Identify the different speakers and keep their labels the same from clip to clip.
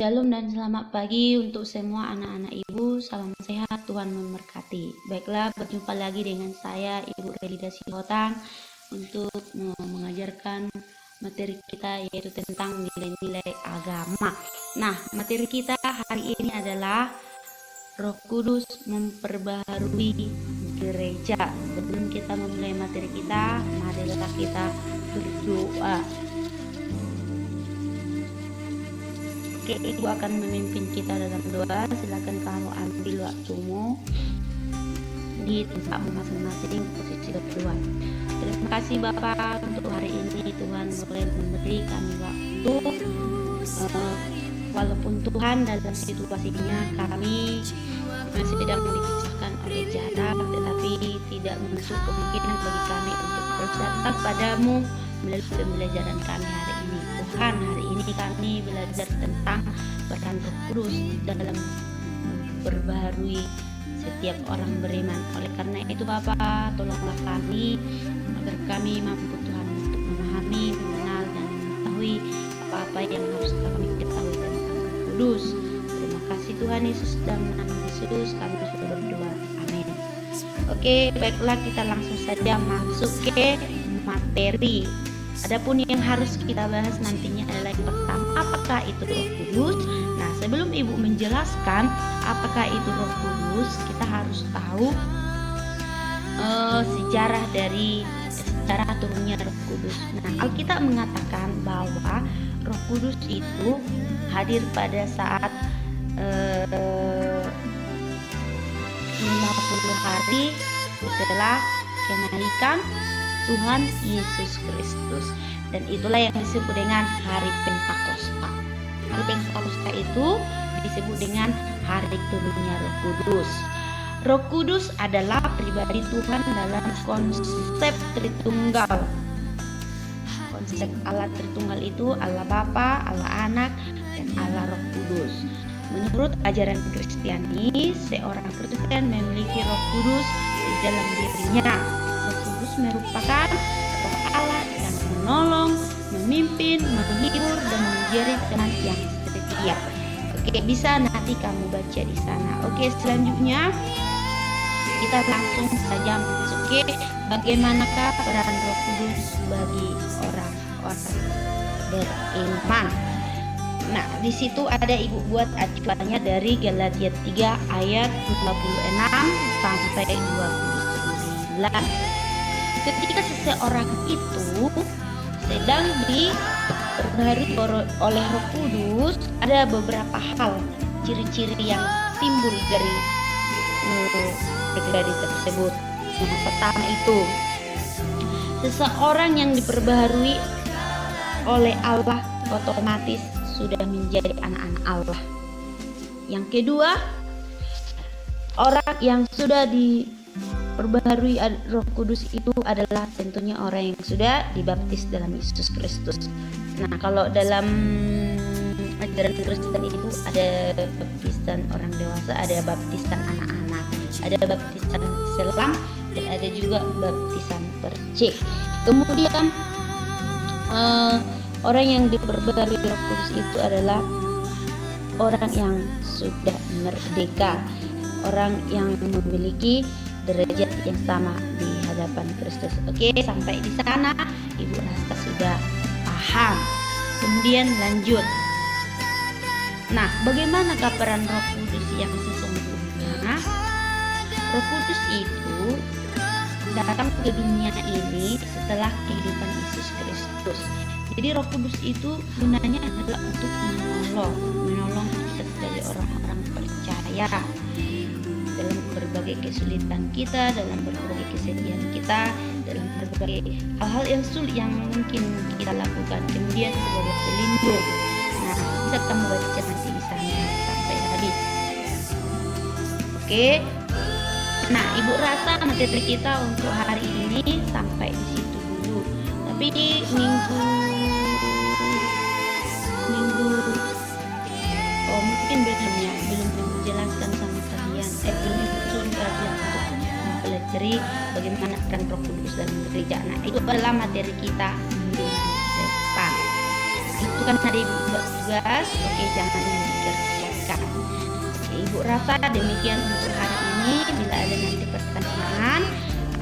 Speaker 1: Shalom dan selamat pagi untuk semua anak-anak ibu. Salam sehat, Tuhan memberkati. Baiklah, berjumpa lagi dengan saya Ibu Relida Sihotang untuk mengajarkan materi kita, yaitu tentang nilai-nilai agama. Nah, materi kita hari ini adalah Roh Kudus memperbaharui gereja. Sebelum kita memulai materi kita, marilah kita berdoa. Oke, Ibu akan memimpin kita dalam doa. Silakan kamu ambil waktumu di tempatmu masing-masing, posisi berdoa. Terima kasih Bapak untuk hari ini. Tuhan boleh memberi kami waktu, walaupun Tuhan dalam situasinya kami masih sedang dipisahkan oleh jarak, tetapi tidak menutup kemungkinan bagi kami untuk terus datang padamu melalui pembelajaran kami hari ini. Tuhan, hari ini kami belajar tentang peran Roh Kudus dalam memperbaharui setiap orang beriman. Oleh karena itu Bapa, tolonglah kami agar kami mampu Tuhan untuk memahami, mengenal dan mengetahui apa-apa yang harus kami ketahui tentang Roh Kudus. Terima kasih Tuhan Yesus, dan nama Yesus kami sudah berdoa. Amin. Oke, baiklah, kita langsung saja masuk ke materi. Adapun yang harus kita bahas nantinya adalah yang pertama, apakah itu Roh Kudus? Nah, sebelum Ibu menjelaskan apakah itu Roh Kudus, kita harus tahu sejarah turunnya Roh Kudus. Nah, Alkitab mengatakan bahwa Roh Kudus itu hadir pada saat 50 hari setelah kenaikan Tuhan Yesus Kristus, dan itulah yang disebut dengan hari Pentakosta. Hari Pentakosta itu disebut dengan hari turunnya Roh Kudus. Roh Kudus adalah pribadi Tuhan dalam konsep Tritunggal. Konsep Allah Tritunggal itu Allah Bapa, Allah Anak, dan Allah Roh Kudus. Menurut ajaran Kristiani, seorang Kristen memiliki Roh Kudus di dalam dirinya. Merupakan Roh Allah yang menolong, memimpin, menghibur, dan mengajar dengan yang setia. Oke, bisa nanti kamu baca di sana. Oke, selanjutnya kita langsung saja masuk ke bagaimanakah peran Roh Kudus bagi orang-orang beriman. Nah, di situ ada Ibu buat acuannya dari Galatia 3 ayat 26 sampai 29. Ketika seseorang itu sedang diperbaharui oleh Roh Kudus, ada beberapa hal, ciri-ciri yang timbul dari pribadi tersebut. Yang pertama itu, seseorang yang diperbaharui oleh Allah otomatis sudah menjadi anak-anak Allah. Yang kedua, orang yang sudah diperbaharui Roh Kudus itu adalah tentunya orang yang sudah dibaptis dalam Yesus Kristus. Nah, kalau dalam ajaran Kristen itu ada baptisan orang dewasa, ada baptisan anak-anak, ada baptisan selam, dan ada juga baptisan percik. Kemudian orang yang diperbaharui Roh Kudus itu adalah orang yang sudah merdeka, orang yang memiliki derajat yang sama di hadapan Kristus. Oke, sampai di sana Ibu rasa sudah paham. Kemudian lanjut. Nah, bagaimanakah peran Roh Kudus yang sesungguhnya? Roh Kudus itu datang ke dunia ini setelah kehidupan Yesus Kristus. Jadi Roh Kudus itu gunanya adalah untuk menolong kita sebagai orang-orang percaya dalam berbagai kesulitan kita, dalam berbagai kesedihan kita, dalam berbagai hal-hal yang sulit yang mungkin kita lakukan. Kemudian sebagai pelindung. Nah, bisa kamu baca nanti di sana sampai habis. Oke. Nah, Ibu rasa materi kita untuk hari ini sampai di situ dulu. Tapi di minggu mungkin belum menjelaskan sama kalian, belum disuruh kalian untuk mempelajari bagaimana peran Roh Kudus dalam gereja. Nah, itu adalah materi kita minggu depan. Nah, itu kan tadi tugas. Oke, jangan Ibu rasa demikian untuk hari ini. Bila ada nanti pertanyaan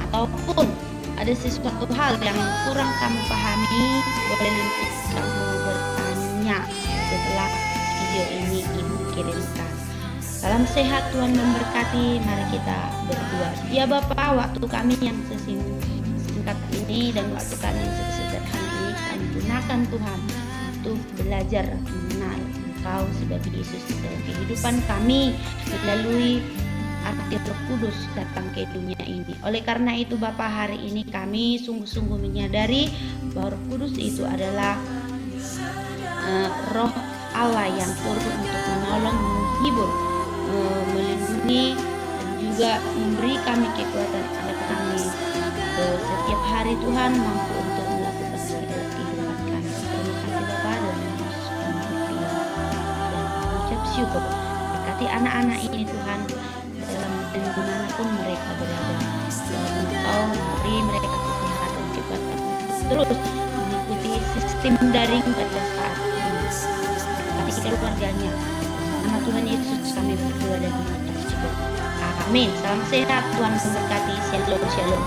Speaker 1: ataupun ada sesuatu hal yang kurang kamu pahami, boleh nanti kamu bertanya setelah video ini Ibu kirimkan. Salam sehat, Tuhan memberkati. Mari kita berdoa. Ya Bapa, waktu kami yang singkat ini dan waktu kami yang sesederhana ini kami gunakan Tuhan untuk belajar mengenal Engkau sebagai Yesus dalam kehidupan kami melalui arti Roh Kudus datang ke dunia ini. Oleh karena itu Bapa, hari ini kami sungguh-sungguh menyadari bahwa Roh Kudus itu adalah Roh Allah yang turun untuk menolong, menghibur, melindungi dan juga memberi kami kekuatan agar kami setiap hari Tuhan mampu untuk melakukan segala kehidupan kami. Terima kasih Bapa, dalam nama Yesus kami berdoa dan mengucap syukur. Berkati anak-anak ini Tuhan dalam dan dimanapun mereka berada. Engkau beri mereka kesehatan juga terus mengikuti sistem daring pada saat ini. Berkati keluarganya. Nama Tuhan Yesus kami berdoa dan mengucap syukur. Amin. Salam sehat, Tuhan memberkati. Shalom, shalom.